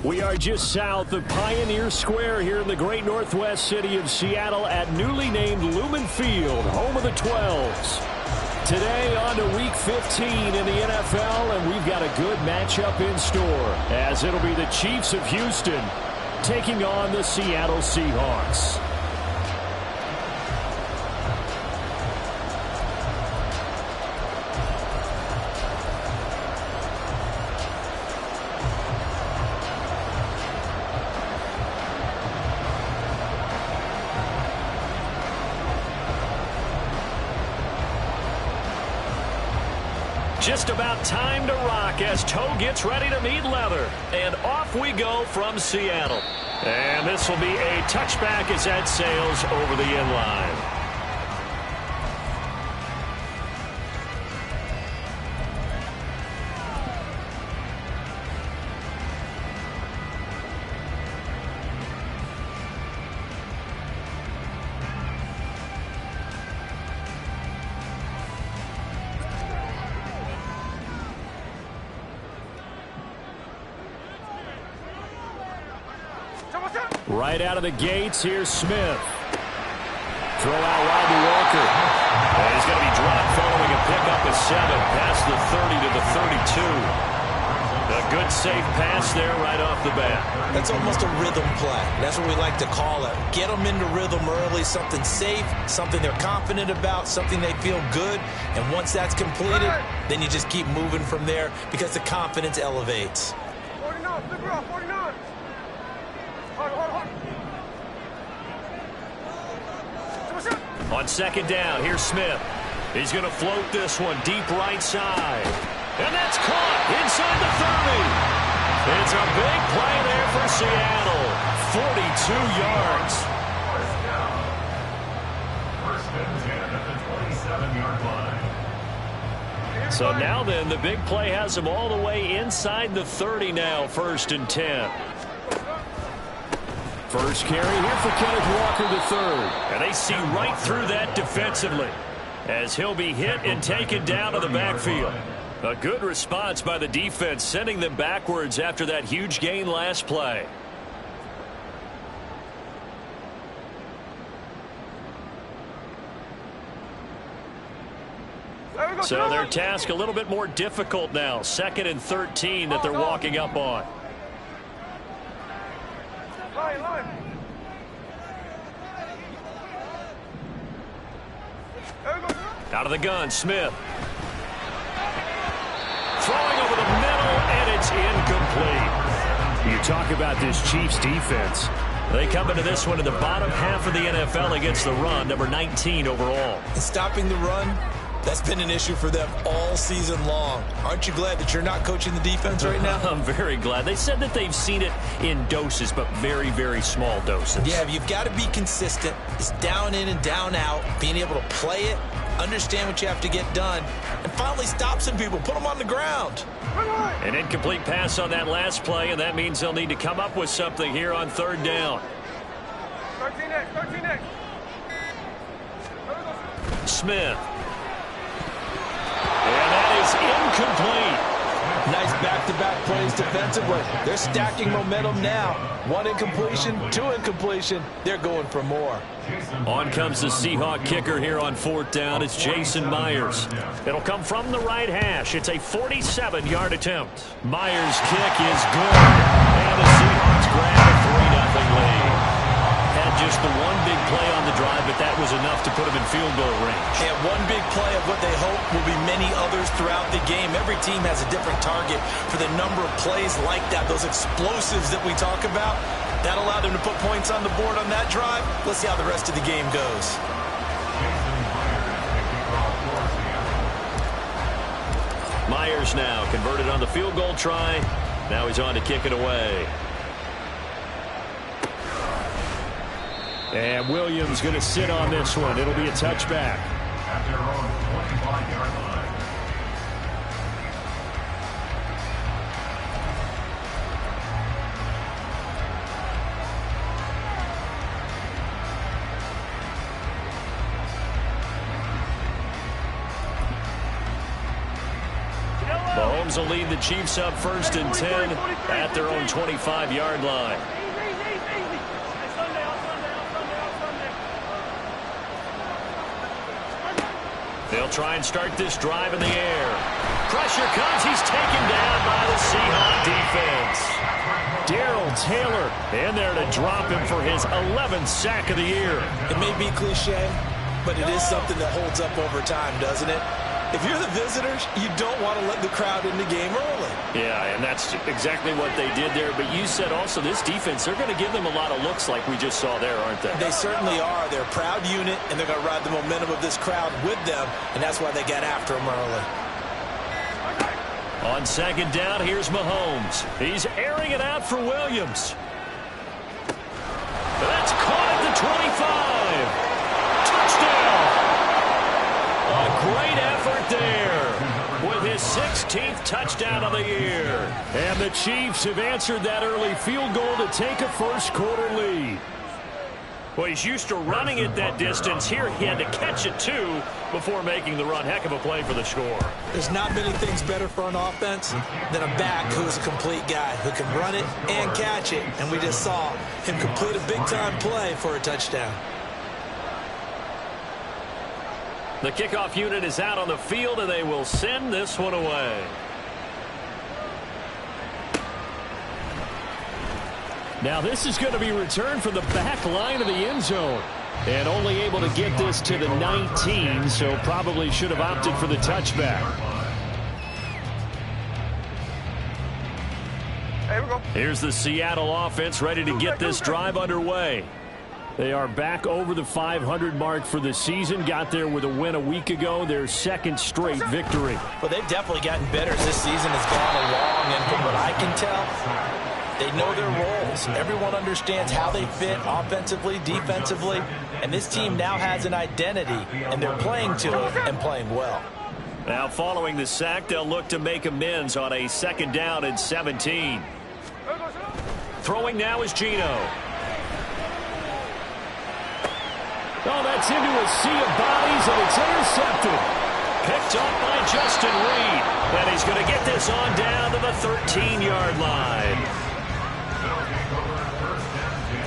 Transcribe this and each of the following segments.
We are just south of Pioneer Square here in the great northwest city of Seattle at newly named Lumen Field, home of the 12s. Today on to Week 15 in the NFL, and we've got a good matchup in store, as it'll be the Chiefs of Houston taking on the Seattle Seahawks. Just about time to rock as toe gets ready to meet leather. And off we go from Seattle. And this will be a touchback as that sails over the end line. Right out of the gates, here's Smith. Throw out wide to Walker. And he's going to be dropped following a pickup at 7, past the 30 to the 32. A good, safe pass there right off the bat. That's almost a rhythm play. That's what we like to call it. Get them into rhythm early, something safe, something they're confident about, something they feel good. And once that's completed, then you just keep moving from there because the confidence elevates. 49, flip her off, 49. On second down, here's Smith. He's going to float this one deep right side. And that's caught inside the 30. It's a big play there for Seattle. 42 yards. First and 10 at the 27-yard line. So now then, the big play has him all the way inside the 30 now, first and 10. First carry here for Kenneth Walker III. And they see right through that defensively as he'll be hit and taken down to the backfield. A good response by the defense, sending them backwards after that huge gain last play. So their task a little bit more difficult now. Second and 13 that they're walking up on. Out of the gun, Smith. Throwing over the middle, and it's incomplete. You talk about this Chiefs defense. They come into this one in the bottom half of the NFL against the run, number 19 overall. And stopping the run, that's been an issue for them all season long. Aren't you glad that you're not coaching the defense right now? I'm very glad. They said that they've seen it in doses, but very, very small doses. Yeah, you've got to be consistent. It's down in and down out, being able to play it, understand what you have to get done, and finally stop some people, put them on the ground. An incomplete pass on that last play, and that means they'll need to come up with something here on third down. 13X. Smith. And that is incomplete. Nice back-to-back plays defensively. They're stacking momentum now. One incompletion, two incompletion. They're going for more. On comes the Seahawk kicker here on fourth down. It's Jason Myers. It'll come from the right hash. It's a 47-yard attempt. Myers' kick is good. And the Seahawks grab a 3-0 lead. Had just the one big play on the drive, but that was enough to put them in field goal range. And one big play of what they hope will be many others throughout the game. Every team has a different target for the number of plays like that, those explosives that we talk about. That allowed them to put points on the board on that drive. Let's see how the rest of the game goes. Myers now converted on the field goal try. Now he's on to kick it away. And Williams going to sit on this one. It'll be a touchback. At their own 25-yard line. Rams will lead the Chiefs up 1st and 10 at their own 25-yard line. They'll try and start this drive in the air. Pressure comes. He's taken down by the Seahawks defense. Darrell Taylor in there to drop him for his 11th sack of the year. It may be cliche, but it is something that holds up over time, doesn't it? If you're the visitors, you don't want to let the crowd in the game early. Yeah, and that's exactly what they did there. But you said also this defense, they're going to give them a lot of looks like we just saw there, aren't they? They certainly are. They're a proud unit, and they're going to ride the momentum of this crowd with them, and that's why they got after them early. On 2nd down, here's Mahomes. He's airing it out for Williams. That's caught at the 25. Touchdown! A great effort there with his 16th touchdown of the year. And the Chiefs have answered that early field goal to take a first-quarter lead. Well, he's used to running it that distance. Here he had to catch it, too, before making the run. Heck of a play for the score. There's not many things better for an offense than a back who is a complete guy who can run it and catch it. And we just saw him complete a big-time play for a touchdown. The kickoff unit is out on the field, and they will send this one away. Now this is going to be returned from the back line of the end zone. And only able to get this to the 19, so probably should have opted for the touchback. Here we go. Here's the Seattle offense ready to get this drive underway. They are back over the 500 mark for the season. Got there with a win a week ago, their 2nd straight victory. Well, they've definitely gotten better as this season has gone along, and from what I can tell, they know their roles. Everyone understands how they fit offensively, defensively, and this team now has an identity, and they're playing to it and playing well. Now following the sack, they'll look to make amends on a 2nd down and 17. Throwing now is Geno. Oh, that's into a sea of bodies, and it's intercepted. Picked up by Justin Reed. And he's going to get this on down to the 13-yard line. They'll take over 1st and 10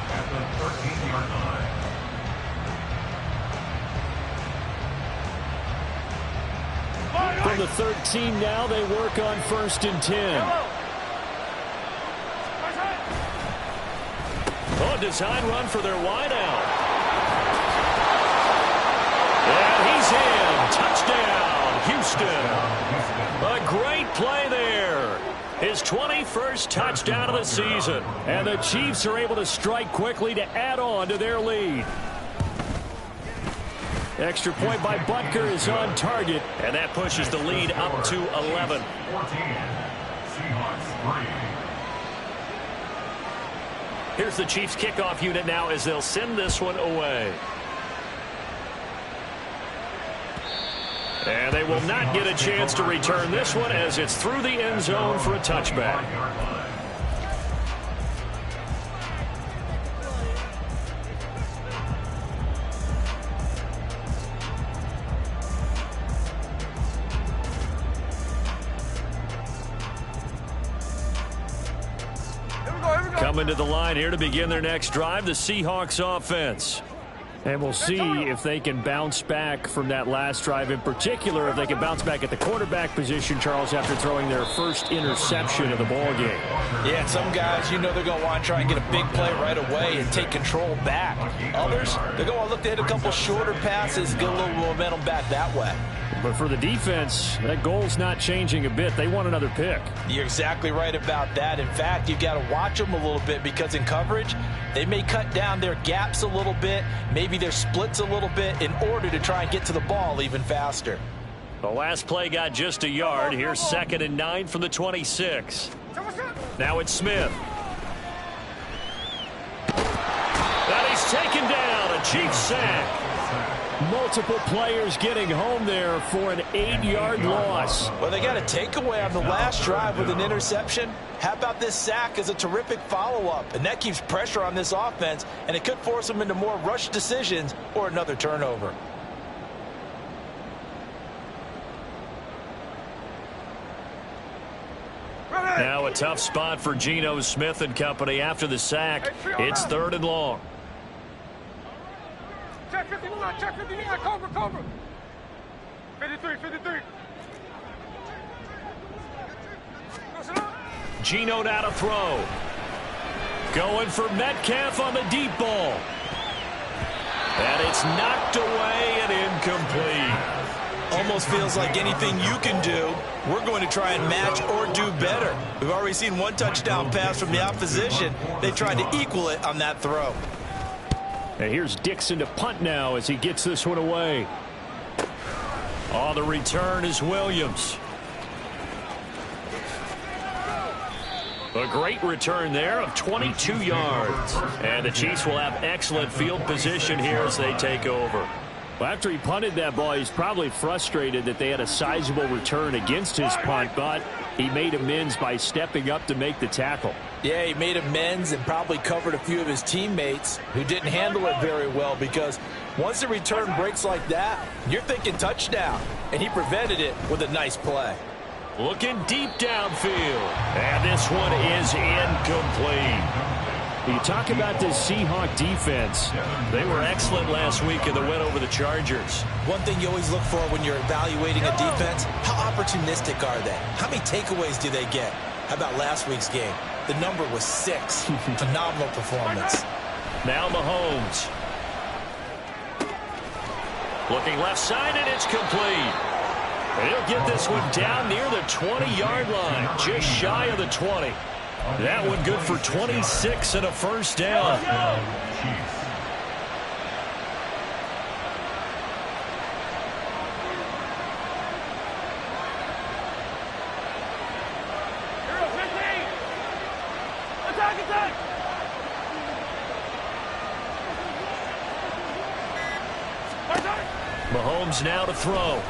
at the 13-yard line. From the 13 now, they work on 1st and 10. Oh, design run for their wideout. And he's in. Touchdown, Houston. A great play there. His 21st touchdown of the season. And the Chiefs are able to strike quickly to add on to their lead. Extra point by Butker is on target. And that pushes the lead up to 11. 14, Seahawks 3. Here's the Chiefs kickoff unit now as they'll send this one away. And they will not get a chance to return this one as it's through the end zone for a touchback. Coming to the line here to begin their next drive, the Seahawks offense. And we'll see if they can bounce back from that last drive. In particular, if they can bounce back at the quarterback position, Charles, after throwing their first interception of the ballgame. Yeah, and some guys, you know they're going to want to try and get a big play right away and take control back. Others, they're going to look to hit a couple shorter passes, get a little momentum back that way. But for the defense, that goal's not changing a bit. They want another pick. You're exactly right about that. In fact, you've got to watch them a little bit because in coverage, they may cut down their gaps a little bit, maybe their splits a little bit in order to try and get to the ball even faster. The last play got just a yard. Here's 2nd and 9 from the 26. Now it's Smith. And he's taken down. A Chiefs sack. Multiple players getting home there for an 8-yard loss. Well, they got a takeaway on the last drive with an interception. How about this sack as a terrific follow-up? And that keeps pressure on this offense, and it could force them into more rush decisions or another turnover. Now a tough spot for Geno Smith and company after the sack. It's 3rd and long. Check 59, check 59, cover. 53. Geno now to throw. Going for Metcalf on the deep ball. And it's knocked away and incomplete. Almost feels like anything you can do, we're going to try and match or do better. We've already seen one touchdown pass from the opposition. They tried to equal it on that throw. And here's Dixon to punt now as he gets this one away. On the return is Williams. A great return there of 22 yards. And the Chiefs will have excellent field position here as they take over. Well, after he punted that ball, he's probably frustrated that they had a sizable return against his punt, but he made amends by stepping up to make the tackle. Yeah, he made amends and probably covered a few of his teammates who didn't handle it very well, because once the return breaks like that, you're thinking touchdown, and he prevented it with a nice play. Looking deep downfield, and this one is incomplete. You talk about this Seahawk defense. They were excellent last week in the win over the Chargers. One thing you always look for when you're evaluating a defense, how opportunistic are they? How many takeaways do they get? How about last week's game? The number was 6. Phenomenal performance. Now Mahomes. Looking left side, and it's complete. And he'll get this one down near the 20-yard line, just shy of the 20. That one good for 26 and a first down. Mahomes now to throw.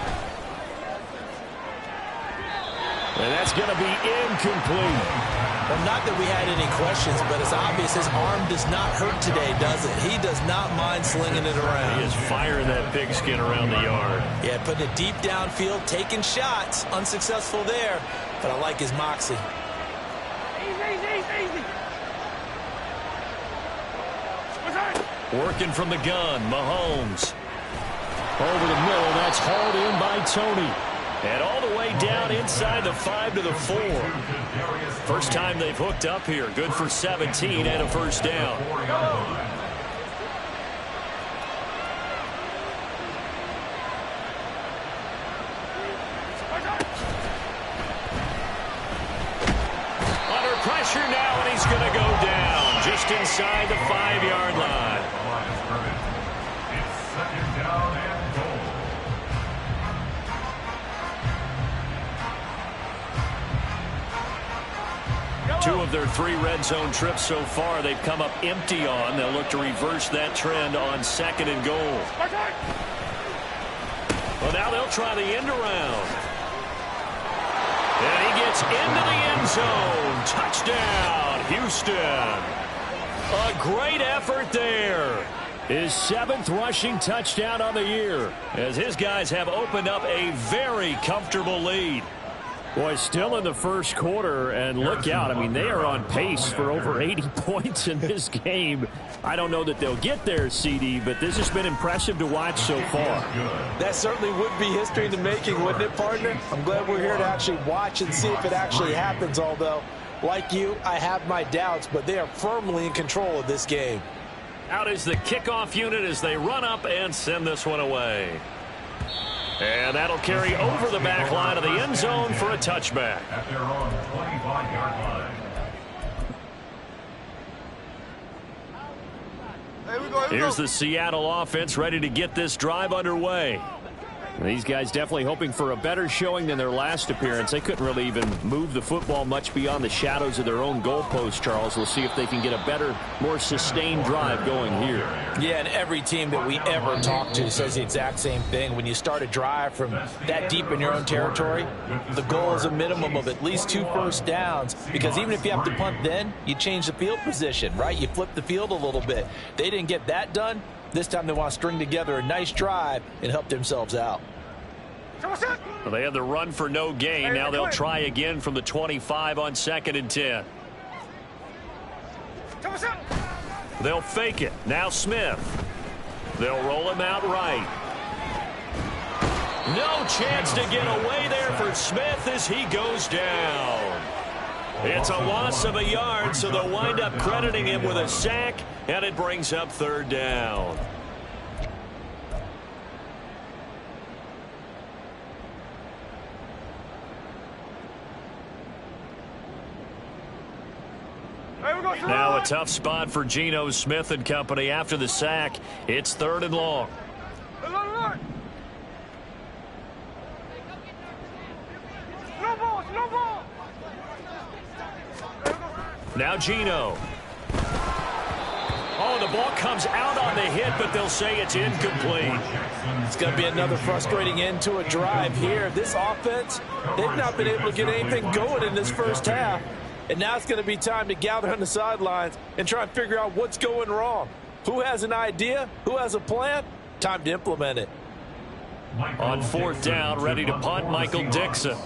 And that's going to be incomplete. Well, not that we had any questions, but it's obvious his arm does not hurt today, does it? He does not mind slinging it around. He is firing that pigskin around the yard. Yeah, putting it deep downfield, taking shots. Unsuccessful there, but I like his moxie. Easy. Working from the gun, Mahomes. Over the middle, that's hauled in by Tony. And all the way down inside the 5 to the 4. First time they've hooked up here. Good for 17 and a first down. Under pressure now, and he's going to go down just inside the 5-yard line. It's 2nd down and goal. Two of their 3 red zone trips so far they've come up empty on. They'll look to reverse that trend on 2nd and goal. Well, now they'll try the end around. And he gets into the end zone. Touchdown, Houston. A great effort there. His 7th rushing touchdown on the year, as his guys have opened up a very comfortable lead. Boy, still in the first quarter, and look out. I mean, they are on pace for over 80 points in this game. I don't know that they'll get there, CD, but this has been impressive to watch so far. That certainly would be history in the making, wouldn't it, partner? I'm glad we're here to actually watch and see if it actually happens, although, like you, I have my doubts, but they are firmly in control of this game. Out is the kickoff unit as they run up and send this one away. And that'll carry over the back line of the end zone for a touchback. At their own 25-yard line. Here's the Seattle offense ready to get this drive underway. These guys definitely hoping for a better showing than their last appearance. They couldn't really even move the football much beyond the shadows of their own goalpost, Charles. We'll see if they can get a better, more sustained drive going here. Yeah, and every team that we ever talk to says the exact same thing. When you start a drive from that deep in your own territory, the goal is a minimum of at least 2 first downs, because even if you have to punt then, you change the field position, right? You flip the field a little bit. They didn't get that done. This time they want to string together a nice drive and help themselves out. Well, they had the run for no gain. Now they'll try again from the 25 on 2nd and 10. They'll fake it. Now Smith. They'll roll him out right. No chance to get away there for Smith as he goes down. It's a loss of a yard, so they'll wind up crediting him with a sack, and it brings up 3rd down. Now a tough spot for Geno Smith and company after the sack. It's 3rd and long. Now Geno. Oh, the ball comes out on the hit, but they'll say it's incomplete. It's going to be another frustrating end to a drive here. This offense, they've not been able to get anything going in this first half. And now it's going to be time to gather on the sidelines and try and figure out what's going wrong. Who has an idea? Who has a plan? Time to implement it. On 4th down, ready to punt, Michael Dixon.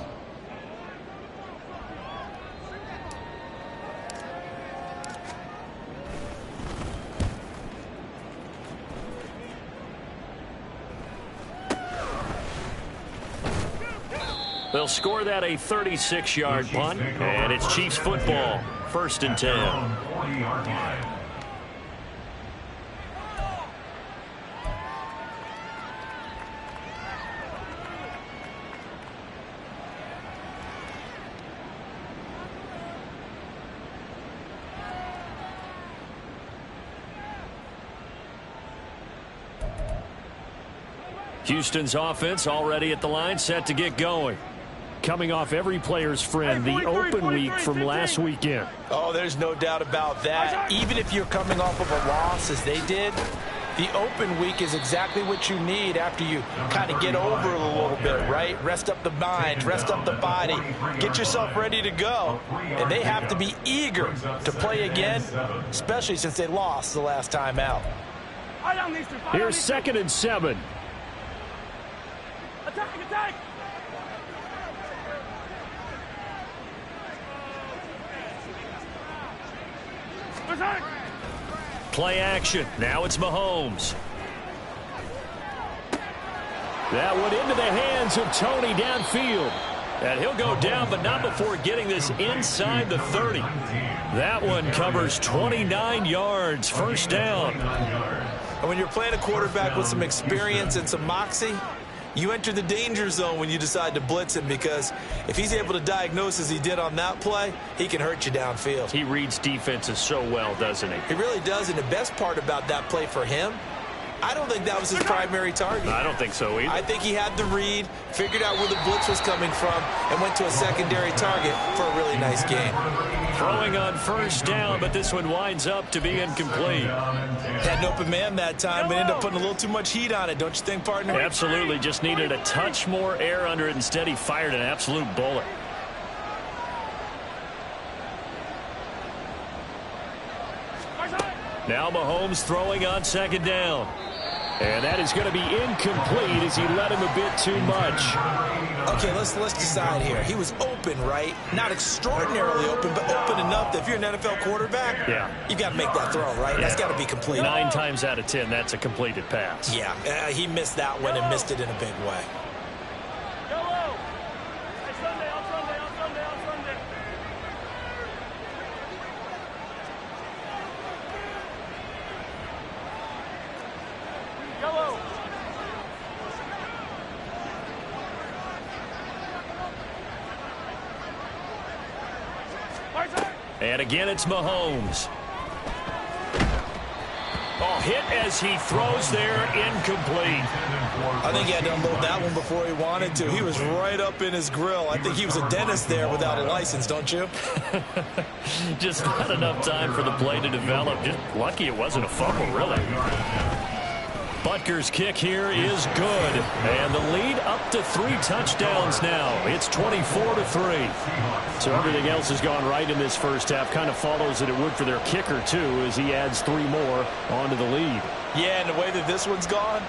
They'll score that a 36-yard punt, and it's Chiefs football. 1st and 10. Houston's offense already at the line, set to get going. Coming off every player's friend, the open week from last weekend. Oh, there's no doubt about that. Even if you're coming off of a loss as they did, the open week is exactly what you need after you kind of get over it a little bit, right? Rest up the mind, rest up the body, get yourself ready to go. And they have to be eager to play again, especially since they lost the last time out. Here's 2nd and 7. Attack! Play action. Now it's Mahomes. That one into the hands of Tony downfield. And he'll go down, but not before getting this inside the 30. That one covers 29 yards. 1st down. And when you're playing a quarterback with some experience and some moxie, you enter the danger zone when you decide to blitz him, because if he's able to diagnose as he did on that play, he can hurt you downfield. He reads defenses so well, doesn't he? He really does, and the best part about that play for him, I don't think that was his primary target. I don't think so either. I think he had the read, figured out where the blitz was coming from, and went to a secondary target for a really nice game. Throwing on 1st down, but this one winds up to be incomplete. Had an open man that time, but ended up putting a little too much heat on it, don't you think, partner? Absolutely. Just needed a touch more air under it. Instead, he fired an absolute bullet. Now Mahomes throwing on 2nd down. And that is going to be incomplete as he let him a bit too much. Okay, let's decide here. He was open, right? Not extraordinarily open, but open enough that if you're an NFL quarterback, you got to make that throw, right? Yeah. That's got to be complete. 9 times out of 10, that's a completed pass. Yeah, he missed that one and missed it in a big way. And again, it's Mahomes. Oh, hit as he throws there, incomplete. I think he had to unload that one before he wanted to. He was right up in his grill. I think he was a dentist there without a license, don't you? Just not enough time for the play to develop. Just lucky it wasn't a fumble, really. Butker's kick here is good. And the lead up to 3 touchdowns now. It's 24-3. So everything else has gone right in this first half. Kind of follows that it would for their kicker, too, as he adds 3 more onto the lead. Yeah, and the way that this one's gone,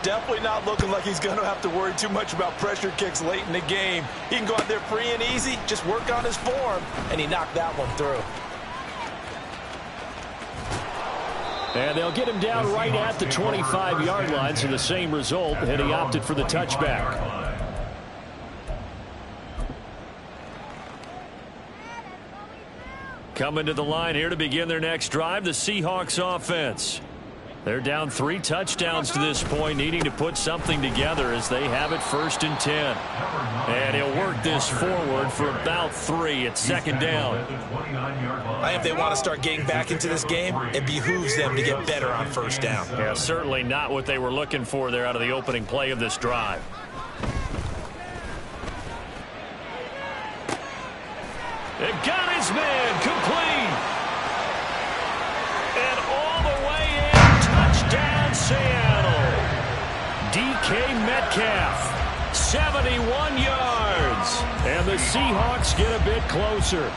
definitely not looking like he's going to have to worry too much about pressure kicks late in the game. He can go out there free and easy, just work on his form, and he knocked that one through. And they'll get him down right at the 25-yard line, so the same result, and he opted for the touchback. Coming to the line here to begin their next drive, the Seahawks offense. They're down 3 touchdowns to this point, needing to put something together as they have it 1st and 10. And he'll work this forward for about 3. It's 2nd down. If they want to start getting back into this game, it behooves them to get better on 1st down. Yeah, certainly not what they were looking for there out of the opening play of this drive. It got his man complete. And all the way in, touchdown Seattle. DK Metcalf, 71 yards. And the Seahawks get a bit closer.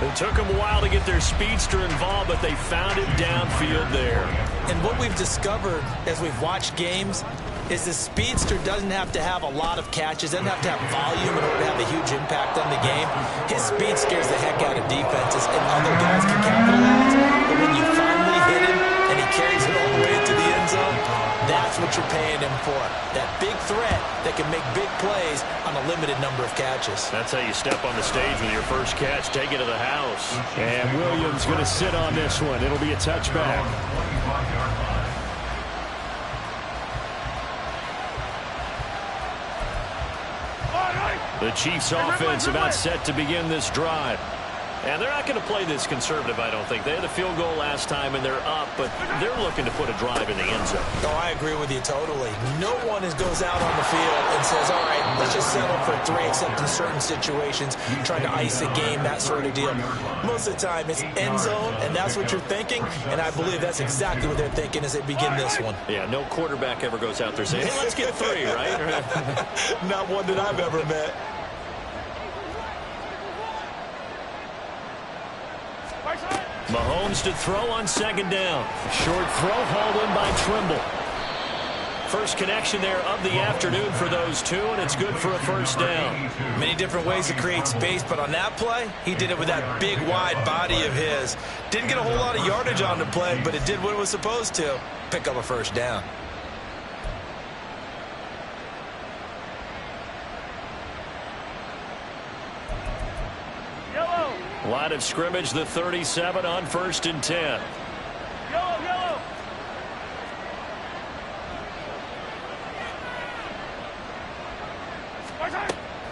It took them a while to get their speedster involved, but they found him downfield there. And what we've discovered as we've watched games is the speedster doesn't have to have a lot of catches, doesn't have to have volume in order to have a huge impact on the game. His speed scares the heck out of defenses, and other guys can capitalize. But when you finally hit him and he carries it all the way into the end zone, that's what you're paying him for. That big threat that can make big plays on a limited number of catches. That's how you step on the stage with your first catch, take it to the house. And Williams going to sit on this one. It'll be a touchback. The Chiefs offense about set to begin this drive. And they're not going to play this conservative, I don't think. They had a field goal last time, and they're up, but they're looking to put a drive in the end zone. Oh, I agree with you totally. No one goes out on the field and says, all right, let's just settle for 3, except in certain situations, trying to ice a game, that sort of deal. Most of the time, it's end zone, and that's what you're thinking, and I believe that's exactly what they're thinking as they begin this one. Yeah, no quarterback ever goes out there saying, hey, let's get 3, right? Not one that I've ever met. Mahomes to throw on 2nd down. Short throw hauled in by Trimble. First connection there of the afternoon for those two, and it's good for a 1st down. Many different ways to create space, but on that play, he did it with that big, wide body of his. Didn't get a whole lot of yardage on the play, but it did what it was supposed to. Pick up a 1st down. Line of scrimmage, the 37 on 1st and 10. Yellow.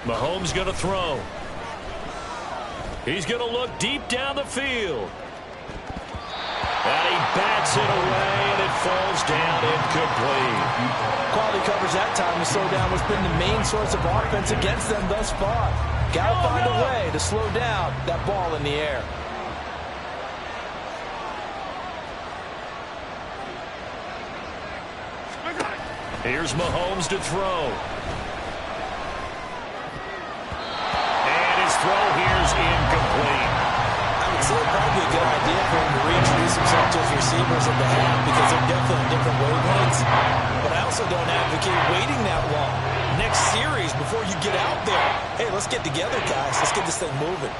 Mahomes going to throw. He's going to look deep down the field. And he bats it away, and it falls down incomplete. Quality coverage that time to slow down what's been the main source of offense against them thus far. Got to find a way to slow down that ball in the air. Here's Mahomes to throw. And his throw here's incomplete. I would say it'd probably be a good idea for him to reintroduce himself to his receivers at the half because they're definitely on different wavelengths. But I also don't advocate waiting that long. Next series before you get out there. Hey, let's get together, guys. Let's get this thing moving.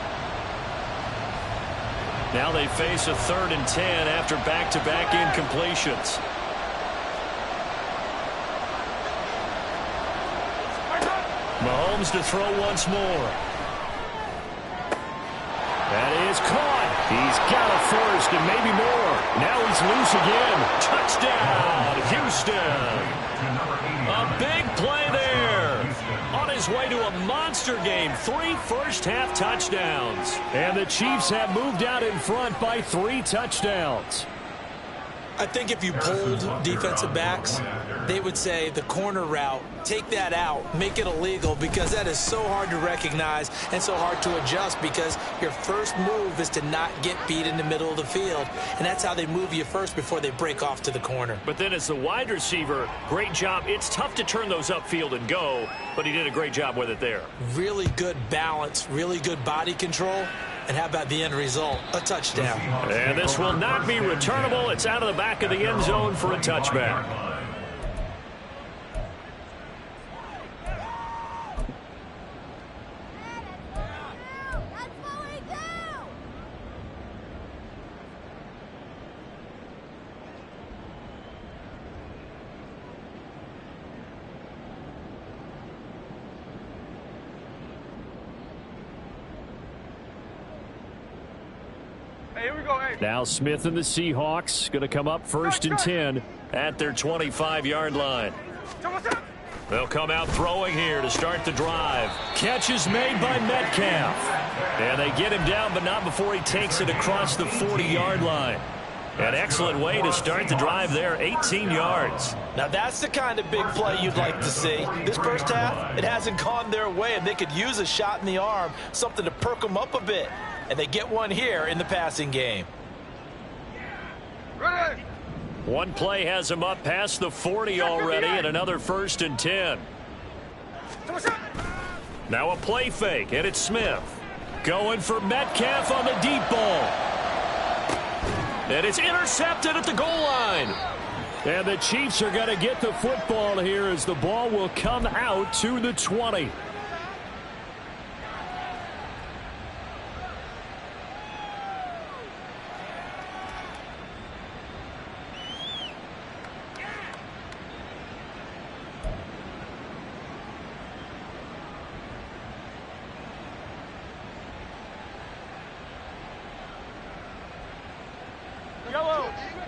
Now they face a 3rd and 10 after back-to-back incompletions. Mahomes to throw once more. That is caught. He's got a 1st and maybe more. Now he's loose again. Touchdown, Houston. A big play there. On his way to a monster game. 3 first-half touchdowns. And the Chiefs have moved out in front by 3 touchdowns. I think if you polled defensive backs, they would say the corner route, take that out, make it illegal, because that is so hard to recognize and so hard to adjust because your first move is to not get beat in the middle of the field, and that's how they move you first before they break off to the corner. But then as the wide receiver, great job. It's tough to turn those upfield and go, but he did a great job with it there. Really good balance, really good body control. And how about the end result? A touchdown. And this will not be returnable. It's out of the back of the end zone for a touchback. Hey, here we go. Hey. Now Smith and the Seahawks going to come up 1st and 10 at their 25-yard line. They'll come out throwing here to start the drive. Catch is made by Metcalf. And they get him down, but not before he takes it across the 40-yard line. An excellent way to start the drive there, 18 yards. Now that's the kind of big play you'd like to see. This first half, it hasn't gone their way, and they could use a shot in the arm, something to perk them up a bit. And they get one here in the passing game. Ready. One play has him up past the 40 already, and another 1st and 10. Now a play fake, and it's Smith. Going for Metcalf on the deep ball. And it's intercepted at the goal line. And the Chiefs are going to get the football here as the ball will come out to the 20.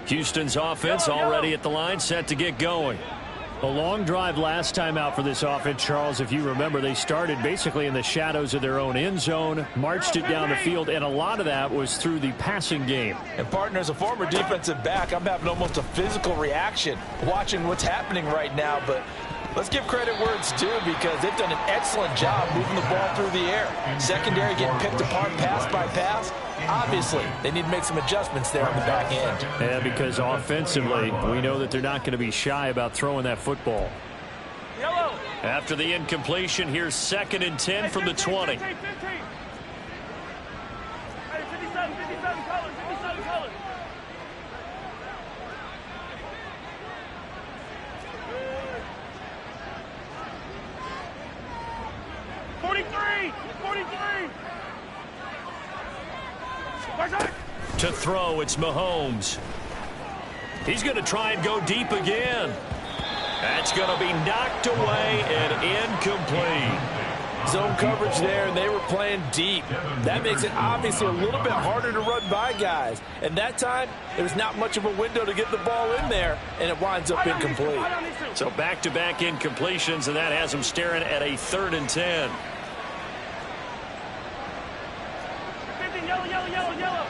Houston's offense already at the line, set to get going. A long drive last time out for this offense, Charles. If you remember, they started basically in the shadows of their own end zone, marched it down the field, and a lot of that was through the passing game. And, partner, as a former defensive back, I'm having almost a physical reaction watching what's happening right now. But let's give credit where it's due, because they've done an excellent job moving the ball through the air. Secondary getting picked apart pass by pass. Obviously, they need to make some adjustments there on the back end. Yeah, because offensively, we know that they're not going to be shy about throwing that football. Yellow. After the incompletion, here's 2nd and 10 from the 20. 15. Hey, 57 colors, 57 colors. To throw, it's Mahomes. He's going to try and go deep again. That's going to be knocked away and incomplete. Zone coverage there, and they were playing deep. That makes it obviously a little bit harder to run by guys. And that time, there was not much of a window to get the ball in there, and it winds up incomplete. So back-to-back incompletions, and that has them staring at a 3rd and 10. Yellow.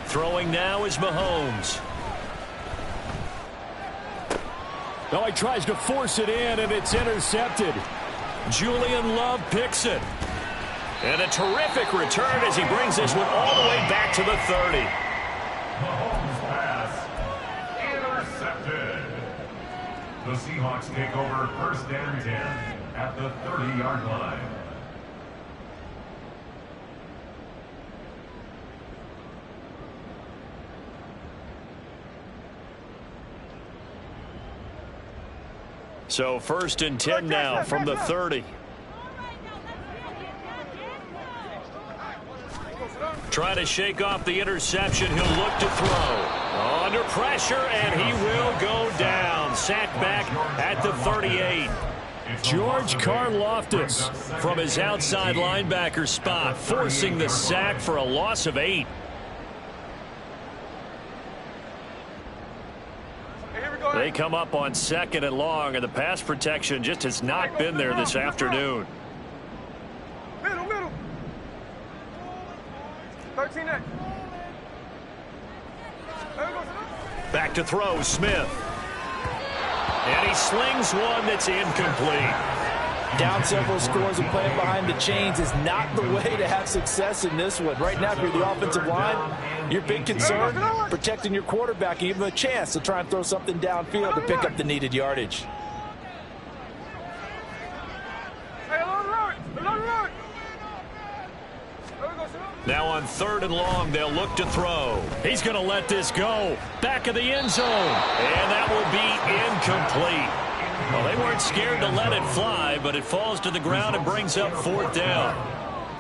Throwing now is Mahomes. Oh, he tries to force it in, and it's intercepted. Julian Love picks it. And a terrific return as he brings this one all the way back to the 30. Mahomes pass intercepted. The Seahawks take over 1st and 10 at the 30-yard line. So 1st and 10 now from the 30. Trying to shake off the interception. He'll look to throw. Under pressure, and he will go down. Sacked back at the 38. George Karlaftis from his outside linebacker spot, forcing the sack for a loss of 8. They come up on 2nd and long, and the pass protection just has not been there this afternoon. Middle. 13 8. Back to throw, Smith. And he slings one that's incomplete. Down several scores and playing behind the chains is not the way to have success in this one. Right now, if you're the offensive line, your big concern, protecting your quarterback and give him a chance to try and throw something downfield to pick up the needed yardage. Now on 3rd and long, they'll look to throw. He's going to let this go. Back of the end zone. And that will be incomplete. Well, they weren't scared to let it fly, but it falls to the ground and brings up 4th down.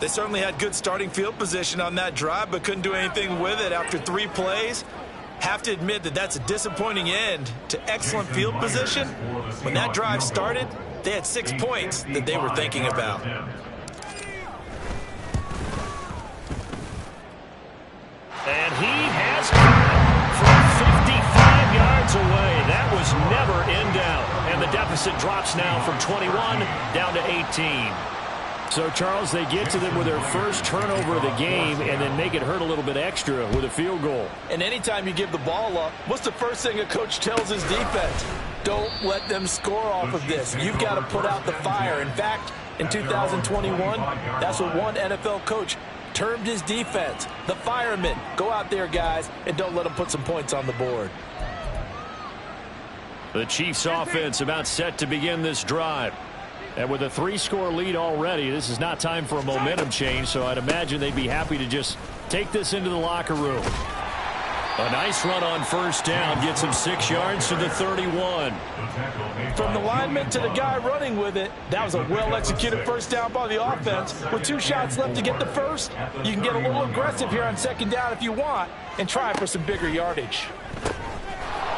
They certainly had good starting field position on that drive, but couldn't do anything with it after 3 plays. Have to admit that that's a disappointing end to excellent field position. When that drive started, they had 6 points that they were thinking about. And he has got it from 55 yards away. That was never in doubt. And the deficit drops now from 21 down to 18. So, Charles, they get to them with their first turnover of the game and then make it hurt a little bit extra with a field goal. And anytime you give the ball up, what's the first thing a coach tells his defense? Don't let them score off of this. You've got to put out the fire. In fact, in 2021, that's what one NFL coach termed his defense. The firemen. Go out there, guys, and don't let them put some points on the board. The Chiefs offense about set to begin this drive. And with a 3-score lead already, this is not time for a momentum change, so I'd imagine they'd be happy to just take this into the locker room. A nice run on first down gets him 6 yards to the 31. From the lineman to the guy running with it, that was a well-executed first down by the offense. With 2 shots left to get the first, you can get a little aggressive here on second down if you want and try for some bigger yardage.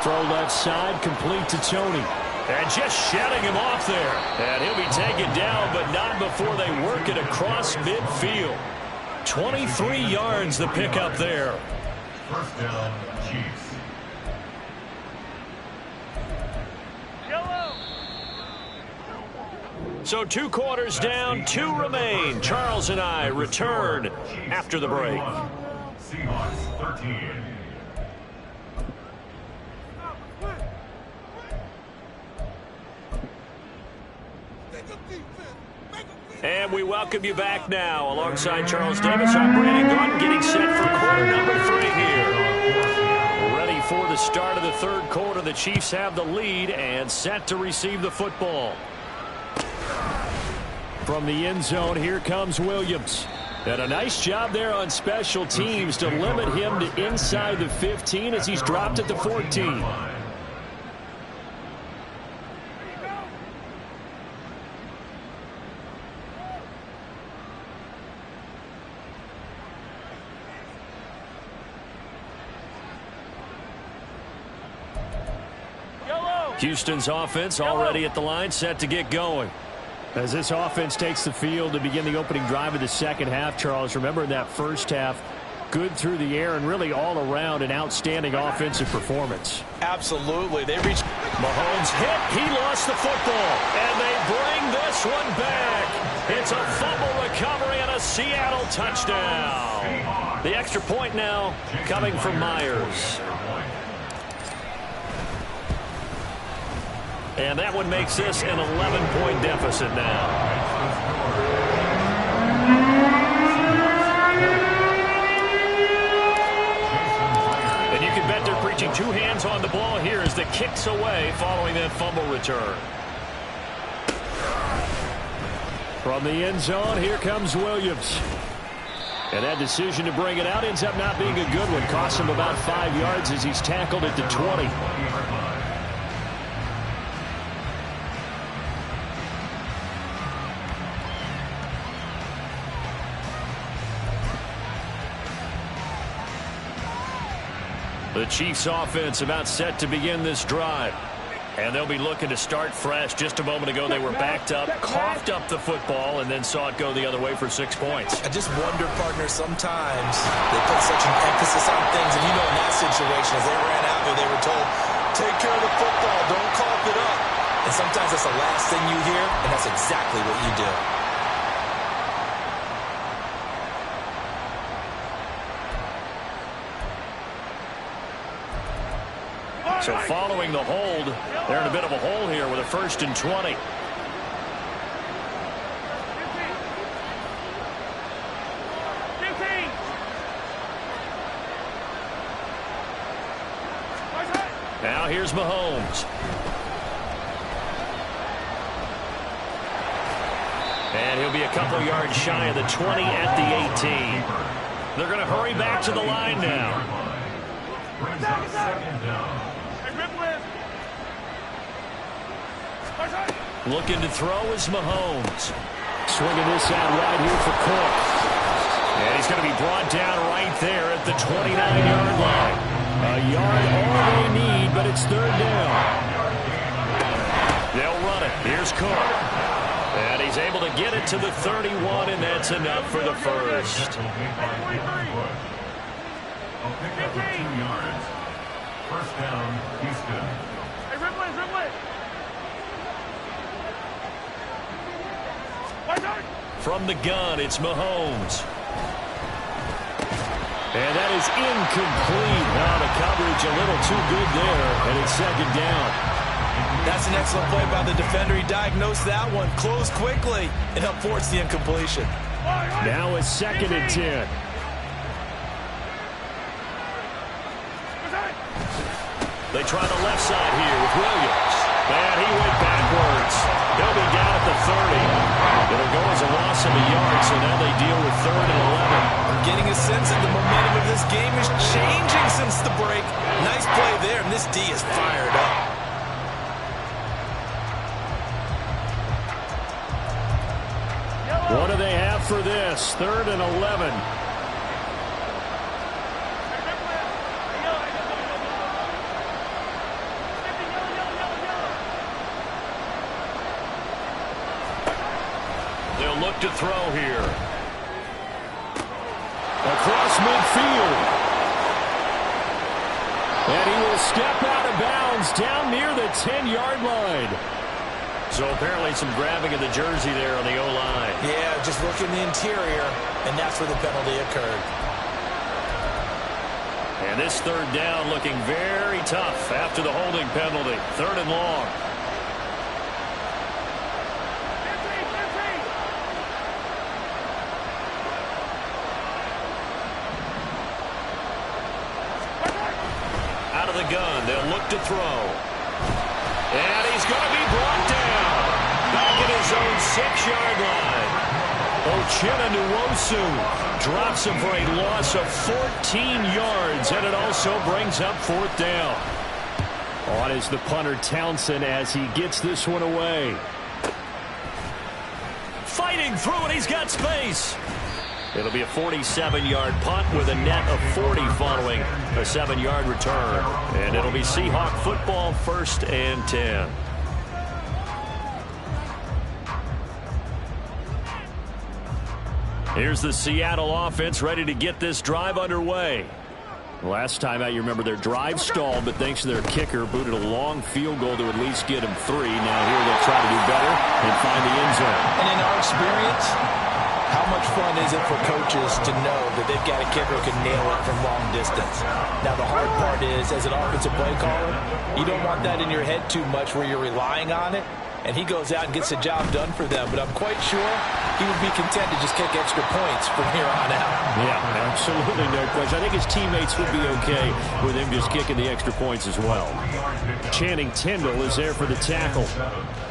Throw left side, complete to Tony. And just shutting him off there. And he'll be taken down, but not before they work it across midfield. 23 yards the pickup there. First down, Chiefs. Yellow. So 2 quarters down, 2 remain. Charles and I return after the break. Seahawks 13. And we welcome you back now. Alongside Charles Davis, I'm Brandon Gaudin, getting set for quarter number 3 here. Ready for the start of the third quarter. The Chiefs have the lead and set to receive the football. From the end zone, here comes Williams. And a nice job there on special teams to limit him to inside the 15 as he's dropped at the 14. Houston's offense already at the line, set to get going. As this offense takes the field to begin the opening drive of the second half, Charles, remember in that first half, good through the air and really all around an outstanding offensive performance. Absolutely. They reached. Mahomes hit. He lost the football. And they bring this one back. It's a fumble recovery and a Seattle touchdown. The extra point now coming from Myers. And that one makes this an 11-point deficit now. And you can bet they're preaching 2 hands on the ball here as the kick's away following that fumble return. From the end zone, here comes Williams. And that decision to bring it out ends up not being a good one. Costs him about 5 yards as he's tackled at the 20. The Chiefs offense about set to begin this drive. And they'll be looking to start fresh. Just a moment ago, they were backed up, coughed up the football, and then saw it go the other way for 6 points. I just wonder, partner, sometimes they put such an emphasis on things. And you know, in that situation, as they ran out there, they were told, take care of the football, don't cough it up. And sometimes that's the last thing you hear, and that's exactly what you do. So following the hold, they're in a bit of a hole here with a 1st and 20. Now here's Mahomes. And he'll be a couple yards shy of the 20 at the 18. They're going to hurry back to the line now. Second down. Looking to throw is Mahomes. Swinging this out right here for Cook. And he's going to be brought down right there at the 29-yard line. A yard all they need, but it's 3rd down. They'll run it. Here's Cook. And he's able to get it to the 31, and that's enough for the first. A pickup of 2 yards. First down, Houston. Hey, Ridley, Ridley. From the gun, it's Mahomes. And that is incomplete. Now the coverage a little too good there, and it's second down. That's an excellent play by the defender. He diagnosed that one, closed quickly, and helped force the incompletion. Now it's second and 10. They try the left side here with Williams. And he went backwards. He'll be down at the 30. It'll go as a loss of a yard, so now they deal with 3rd and 11. I'm getting a sense that the momentum of this game is changing since the break. Nice play there, and this D is fired up. What do they have for this? 3rd and 11. They'll look to throw here. Across midfield. And he will step out of bounds down near the 10-yard line. So apparently some grabbing of the jersey there on the O-line. Yeah, just look in the interior, and that's where the penalty occurred. And this 3rd down looking very tough after the holding penalty. 3rd and long. Out of the gun, they'll look to throw. And he's going to be brought down. Back at his own 6-yard line. Uchenna Nwosu drops him for a loss of 14 yards, and it also brings up 4th down. On is the punter Townsend as he gets this one away. Fighting through it, he's got space. It'll be a 47-yard punt with a net of 40 following a 7-yard return. And it'll be Seahawk football, 1st and 10. Here's the Seattle offense ready to get this drive underway. Last time out, you remember their drive stalled, but thanks to their kicker, booted a long field goal to at least get them 3. Now here they'll try to do better and find the end zone. And in our experience, how much fun is it for coaches to know that they've got a kicker who can nail it from long distance? Now, the hard part is, as an offensive play caller, you don't want that in your head too much where you're relying on it, and he goes out and gets the job done for them. But I'm quite sure he would be content to just kick extra points from here on out. Yeah, absolutely no question. I think his teammates would be okay with him just kicking the extra points as well. Channing Tindall is there for the tackle.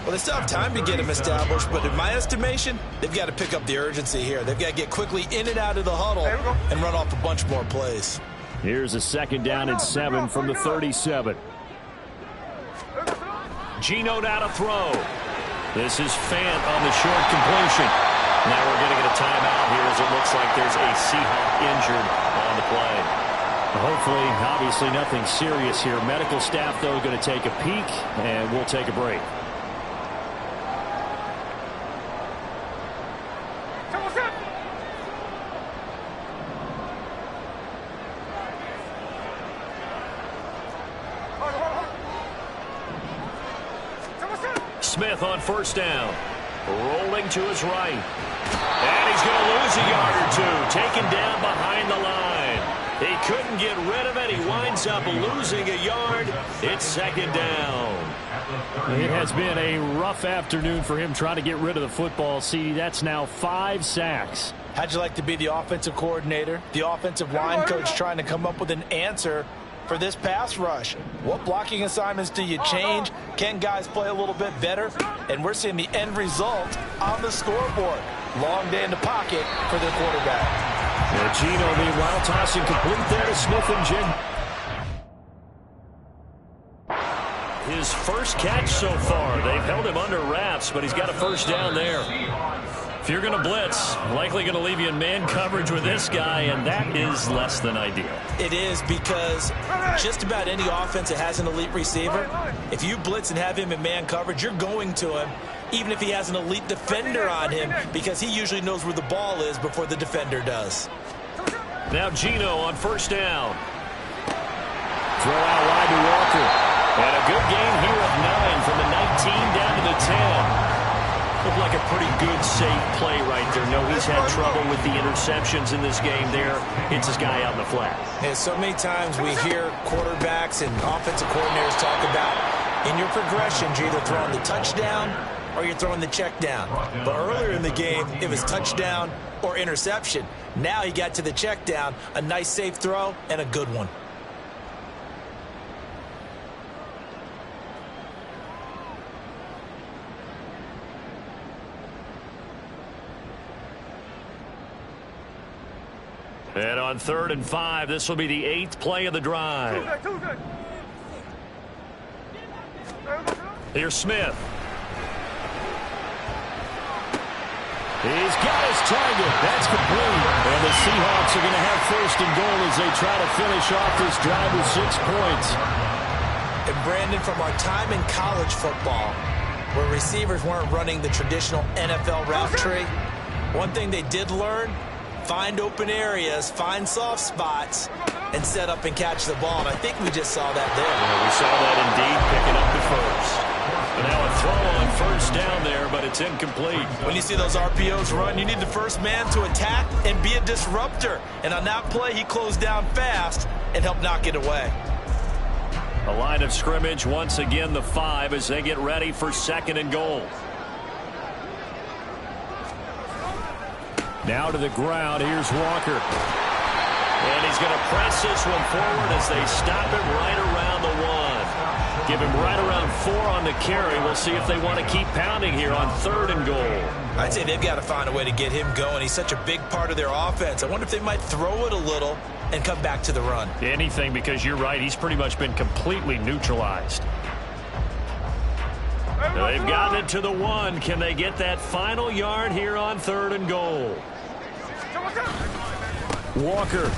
Well, they still have time to get him established, but in my estimation, they've got to pick up the urgency here. They've got to get quickly in and out of the huddle and run off a bunch more plays. Here's a 2nd down and 7 from the 37. Geno now to throw. This is Fant on the short completion. Now we're going to get a timeout here as it looks like there's a Seahawk injured on the play. Hopefully, obviously nothing serious here. Medical staff, though, going to take a peek, and we'll take a break. Smith on 1st down. Rolling to his right. And he's going to lose a yard or 2. Taken down behind the line. He couldn't get rid of it. He winds up losing a yard. It's 2nd down. It has been a rough afternoon for him trying to get rid of the football. See, that's now 5 sacks. How'd you like to be the offensive coordinator, the offensive line coach trying to come up with an answer for this pass rush? What blocking assignments do you change? Can guys play a little bit better? And we're seeing the end result on the scoreboard. Long day in the pocket for their quarterback. And Geno, meanwhile, tossing complete there to Smith and Jig. His first catch so far. They've held him under wraps, but he's got a 1st down there. If you're going to blitz, likely going to leave you in man coverage with this guy, and that is less than ideal. It is, because just about any offense that has an elite receiver, if you blitz and have him in man coverage, you're going to him, even if he has an elite defender on him, because he usually knows where the ball is before the defender does. Now Geno on first down. Throw out wide to Walker. And a good gain here of 9 from the 19 down to the 10. Looked like a pretty good, safe play right there. No, he's had trouble with the interceptions in this game there. Hits his guy out in the flat. And so many times we hear quarterbacks and offensive coordinators talk about in your progressions, you're either throwing the touchdown or you're throwing the check down. But earlier in the game, it was touchdown or interception. Now he got to the check down, a nice safe throw, and a good one. And on 3rd and 5, this will be the 8th play of the drive. Here's Smith. He's got his target. That's complete. And the Seahawks are going to have 1st and goal as they try to finish off this drive with 6 points. And Brandon, from our time in college football, where receivers weren't running the traditional NFL route tree, one thing they did learn: find open areas, find soft spots, and set up and catch the ball. And I think we just saw that there. Yeah, we saw that indeed, picking up the first. And now a throw on first down there, but it's incomplete. When you see those RPOs run, you need the first man to attack and be a disruptor. And on that play, he closed down fast and helped knock it away. A line of scrimmage, once again the 5 as they get ready for 2nd and goal. Now to the ground, here's Walker. And he's going to press this one forward as they stop him right around the 1. Give him right around 4 on the carry. We'll see if they want to keep pounding here on 3rd and goal. I'd say they've got to find a way to get him going. He's such a big part of their offense. I wonder if they might throw it a little and come back to the run. Anything, because you're right, he's pretty much been completely neutralized. Now they've gotten it to the 1. Can they get that final yard here on 3rd and goal? Walker.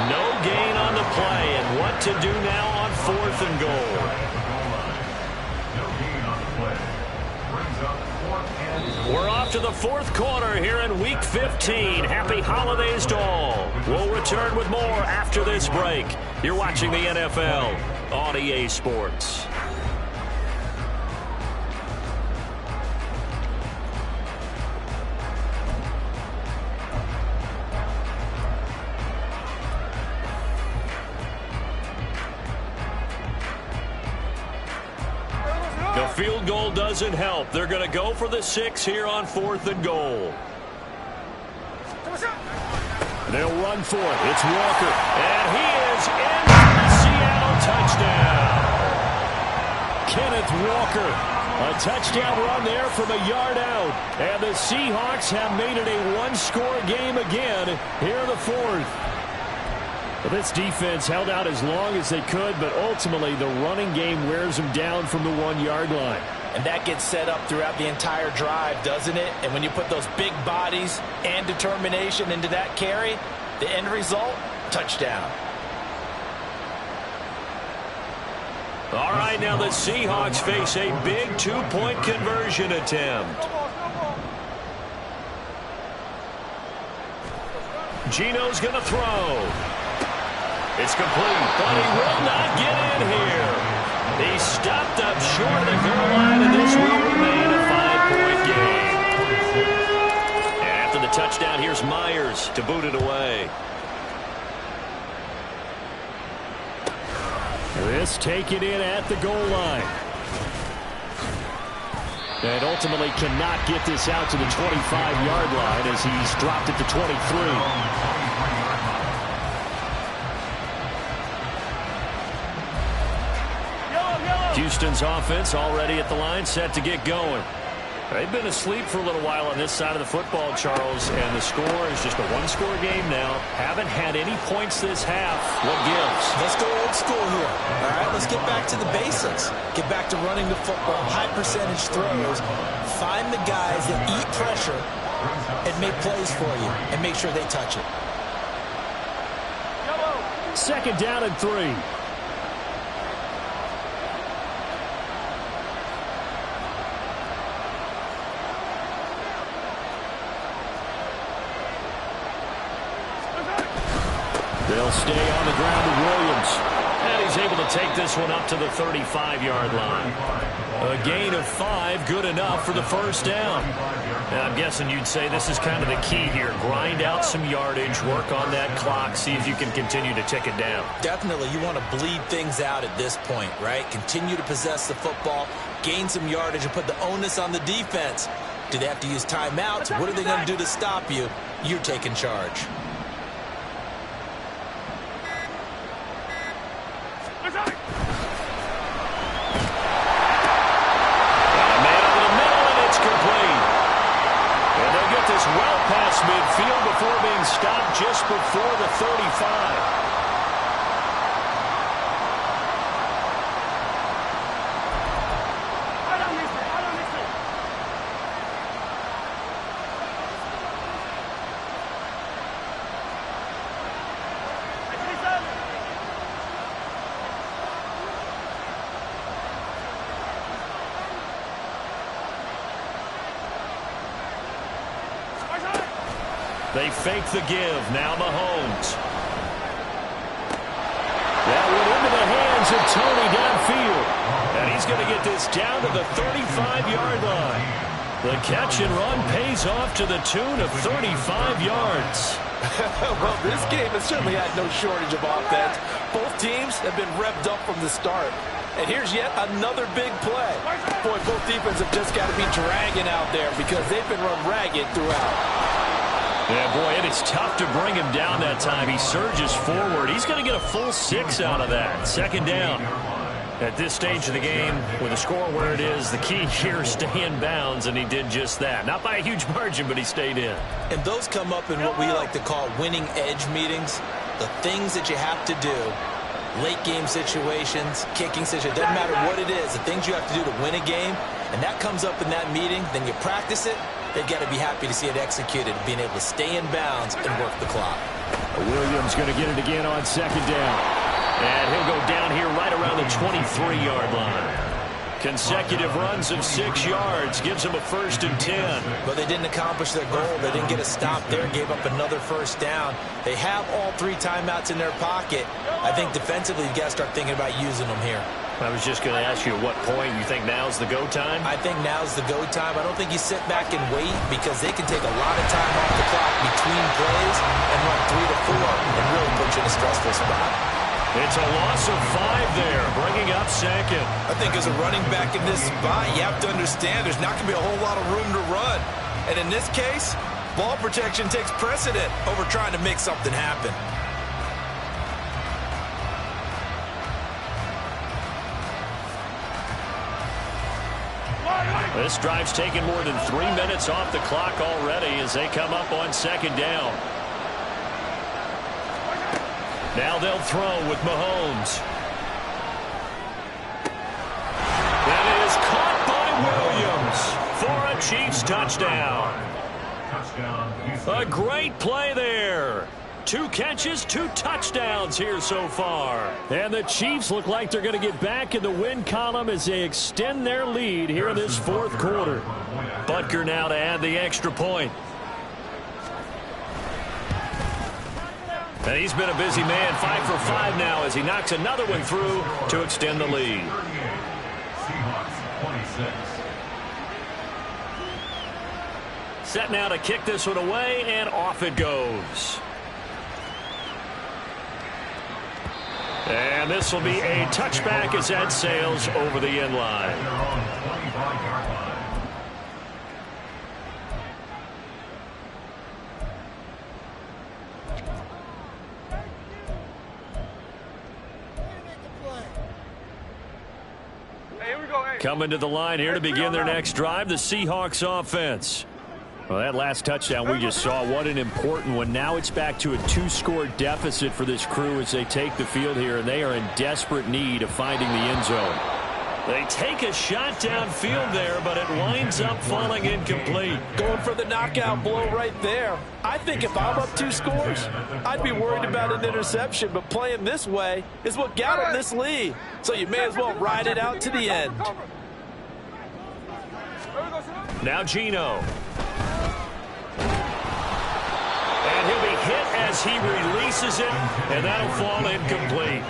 No gain on the play, and what to do now on 4th and goal. We're off to the 4th quarter here in Week 15. Happy holidays to all. We'll return with more after this break. You're watching the NFL on EA Sports. The field goal doesn't help. They're going to go for the 6 here on 4th and goal. They'll run for it. It's Walker. And he is in for the Seattle touchdown. Kenneth Walker. A touchdown run there from a yard out. And the Seahawks have made it a one-score game again here in the 4th. Well, this defense held out as long as they could, but ultimately the running game wears them down from the 1-yard line. And that gets set up throughout the entire drive, doesn't it? And when you put those big bodies and determination into that carry, the end result, touchdown. All right, now the Seahawks face a big 2-point conversion attempt. Geno's going to throw. It's complete, but he will not get in here. He stopped up short of the goal line, and this will remain a 5-point game. And after the touchdown, here's Myers to boot it away. This taken in at the goal line. And ultimately cannot get this out to the 25-yard line as he's dropped it to 23. Houston's offense already at the line, set to get going. They've been asleep for a little while on this side of the football, Charles, and the score is just a one-score game now. Haven't had any points this half. What gives? Let's go old school here. All right, let's get back to the basics. Get back to running the football, high-percentage throws. Find the guys that eat pressure and make plays for you and make sure they touch it. 2nd down and 3. They'll stay on the ground with Williams. And he's able to take this one up to the 35-yard line. A gain of 5, good enough for the first down. And I'm guessing you'd say this is kind of the key here. Grind out some yardage, work on that clock, see if you can continue to tick it down. Definitely, you want to bleed things out at this point, right? Continue to possess the football, gain some yardage, and put the onus on the defense. Do they have to use timeouts? What are they going to do to stop you? You're taking charge. Well past midfield before being stopped just before the 35. They fake the give. Now Mahomes. That went into the hands of Tony downfield. And he's going to get this down to the 35-yard line. The catch and run pays off to the tune of 35 yards. Well, this game has certainly had no shortage of offense. Both teams have been revved up from the start. And here's yet another big play. Boy, both defenses have just got to be dragging out there because they've been run ragged throughout. Yeah, boy, it is tough to bring him down that time. He surges forward. He's going to get a full 6 out of that. Second down. At this stage of the game, with the score where it is, the key here is stay in bounds, and he did just that. Not by a huge margin, but he stayed in. And those come up in what we like to call winning edge meetings. The things that you have to do, late game situations, kicking situations, doesn't matter what it is, the things you have to do to win a game, and that comes up in that meeting, then you practice it. They've got to be happy to see it executed, being able to stay in bounds and work the clock. Williams going to get it again on second down. And he'll go down here right around the 23-yard line. Consecutive runs of 6 yards gives them a 1st and 10. But they didn't accomplish their goal. They didn't get a stop there, gave up another first down. They have all 3 timeouts in their pocket. I think defensively you've got to start thinking about using them here. I was just going to ask you at what point you think now's the go time? I think now's the go time. I don't think you sit back and wait because they can take a lot of time off the clock between plays and run 3 to 4 and really put you in a stressful spot. It's a loss of 5 there, bringing up second. I think as a running back in this spot, you have to understand there's not going to be a whole lot of room to run. And in this case, ball protection takes precedent over trying to make something happen. This drive's taken more than 3 minutes off the clock already as they come up on second down. Now they'll throw with Mahomes. That is caught by Williams for a Chiefs touchdown. A great play there. 2 catches, 2 touchdowns here so far. And the Chiefs look like they're going to get back in the win column as they extend their lead here in this 4th quarter. Butker now to add the extra point. And he's been a busy man, 5 for 5 now as he knocks another one through to extend the lead. Set now to kick this one away, and off it goes. And this will be a touchback as that sails over the end line. Coming to the line here to begin their next drive, the Seahawks offense. Well, that last touchdown we just saw, what an important one. Now it's back to a 2-score deficit for this crew as they take the field here, and they are in desperate need of finding the end zone. They take a shot downfield there, but it winds up falling incomplete. Going for the knockout blow right there. I think if I'm up 2 scores, I'd be worried about an interception, but playing this way is what got them this lead. So you may as well ride it out to the end. Now Geno. And he'll be hit as as he releases it, and that'll fall incomplete.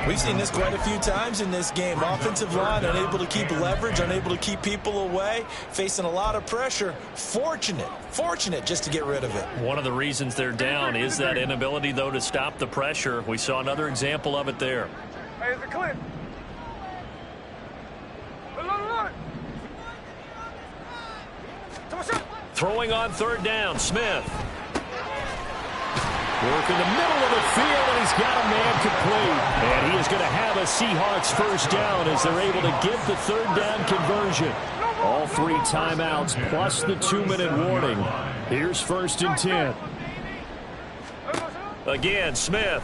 We've seen this quite a few times in this game. Offensive line unable to keep leverage, unable to keep people away, facing a lot of pressure. Fortunate just to get rid of it. One of the reasons they're down is that inability, though, to stop the pressure. We saw another example of it there. Hey, is it clear? Throwing on third down, Smith. Work in the middle of the field, and he's got a man complete. And he is going to have a Seahawks first down as they're able to get the third down conversion. All 3 timeouts plus the 2-minute warning. Here's 1st and 10. Again, Smith.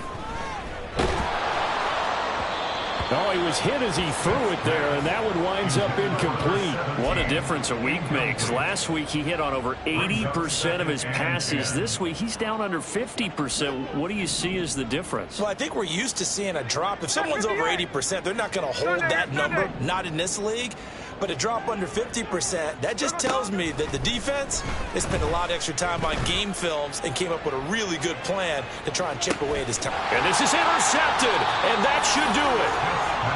Oh, he was hit as he threw it there, and that one winds up incomplete. What a difference a week makes. Last week, he hit on over 80% of his passes. This week, he's down under 50%. What do you see as the difference? Well, I think we're used to seeing a drop. If someone's over 80%, they're not going to hold that number, not in this league. But a drop under 50%, that just tells me that the defense has spent a lot of extra time on game films and came up with a really good plan to try and chip away at this time. And this is intercepted, and that should do it.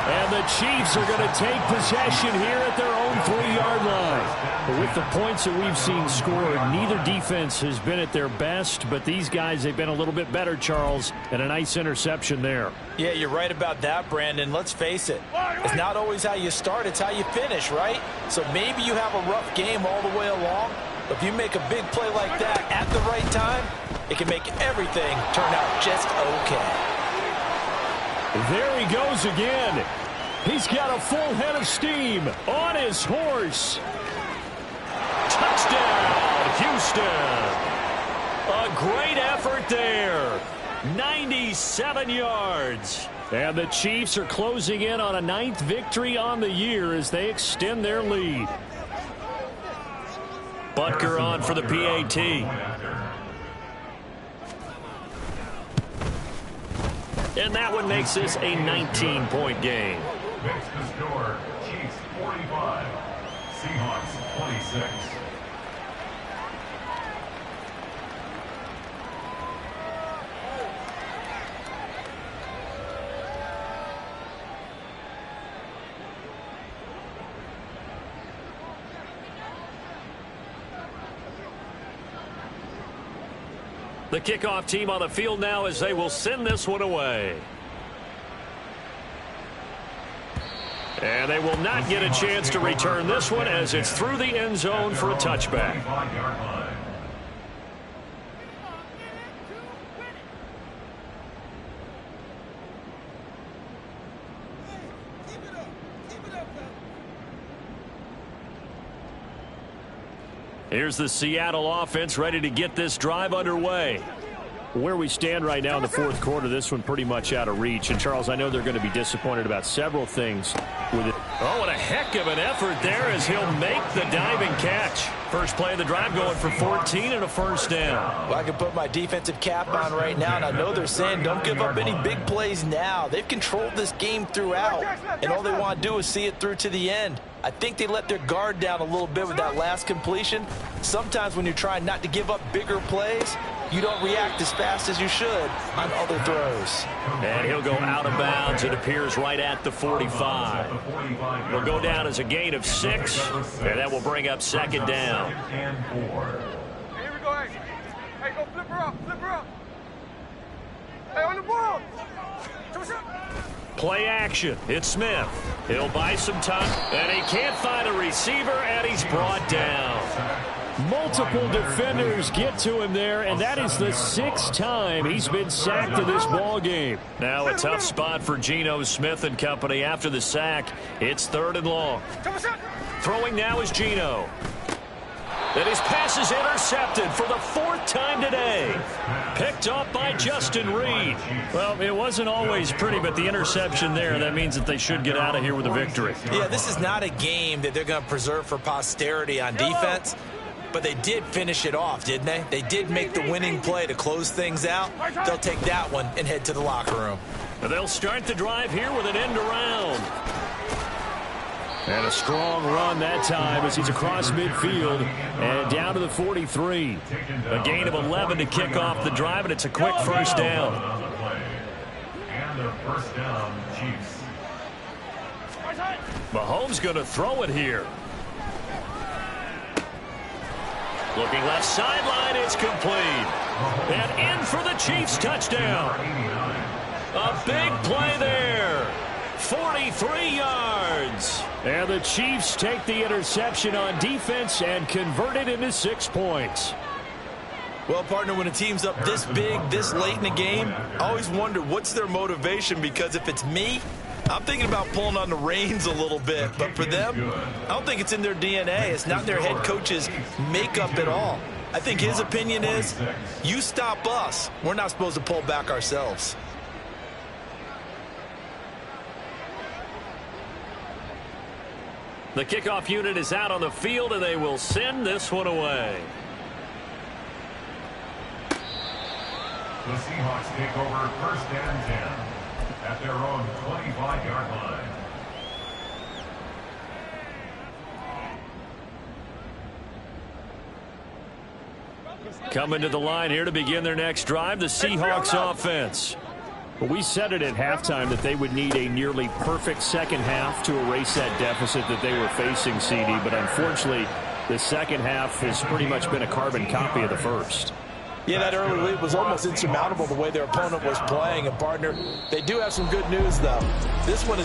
And the Chiefs are going to take possession here at their own 3-yard line. But with the points that we've seen scored, neither defense has been at their best, but these guys, they've been a little bit better, Charles, and a nice interception there. Yeah, you're right about that, Brandon. Let's face it. It's not always how you start, it's how you finish, right? So maybe you have a rough game all the way along, but if you make a big play like that at the right time, it can make everything turn out just okay. There he goes again. He's got a full head of steam on his horse. Touchdown, Houston. A great effort there. 97 yards. And the Chiefs are closing in on a 9th victory on the year as they extend their lead. Butker on for the PAT. And that one makes this a 19-point game. Makes the score Chiefs 45, Seahawks 26. The kickoff team on the field now as they will send this one away. And they will not get a chance to return this one as it's through the end zone for a touchback. Here's the Seattle offense ready to get this drive underway. Where we stand right now in the 4th quarter, this one pretty much out of reach. And, Charles, I know they're going to be disappointed about several things with it. Oh, what a heck of an effort there as he'll make the diving catch. First play of the drive going for 14 and a first down. Well, I can put my defensive cap on right now, and I know they're saying don't give up any big plays now. They've controlled this game throughout, and all they want to do is see it through to the end. I think they let their guard down a little bit with that last completion. Sometimes when you're trying not to give up bigger plays, you don't react as fast as you should on other throws. And he'll go out of bounds, it appears, right at the 45. Will go down as a gain of 6, and that will bring up 2nd down. Here we go, hey. Hey, go flip her up. Hey, on the ball. Play action. It's Smith. He'll buy some time, and he can't find a receiver, and he's brought down. Multiple defenders get to him there, and that is the 6th time he's been sacked in this ball game. Now a tough spot for Geno Smith and company after the sack. It's 3rd and long. Throwing now is Geno. And his pass is intercepted for the 4th time today. Picked up by Justin Reed. Well, it wasn't always pretty, but the interception there, that means that they should get out of here with a victory. Yeah, this is not a game that they're going to preserve for posterity on defense. But they did finish it off, didn't they? They did make the winning play to close things out. They'll take that one and head to the locker room. They'll start the drive here with an end around. And a strong run that time as he's across midfield and down to the 43. A gain of 11 to kick off the drive, and it's a quick first down. And the first down, Chiefs. Mahomes going to throw it here. Looking left sideline, it's complete. And in for the Chiefs touchdown. A big play there. 43 yards. And the Chiefs take the interception on defense and convert it into 6 points. Well, partner, when a team's up this big, this late in the game, I always wonder what's their motivation, because if it's me, I'm thinking about pulling on the reins a little bit. But for them, I don't think it's in their DNA. It's not their head coach's makeup at all. I think his opinion is, you stop us, we're not supposed to pull back ourselves. The kickoff unit is out on the field, and they will send this one away. The Seahawks take over first and 10 at their own 25-yard line. Coming to the line here to begin their next drive, the Seahawks offense. Well, we said it at halftime that they would need a nearly perfect second half to erase that deficit that they were facing, CD. But unfortunately, the second half has pretty much been a carbon copy of the first. Yeah, that early lead was almost insurmountable the way their opponent was playing. And, partner, they do have some good news, though. This one is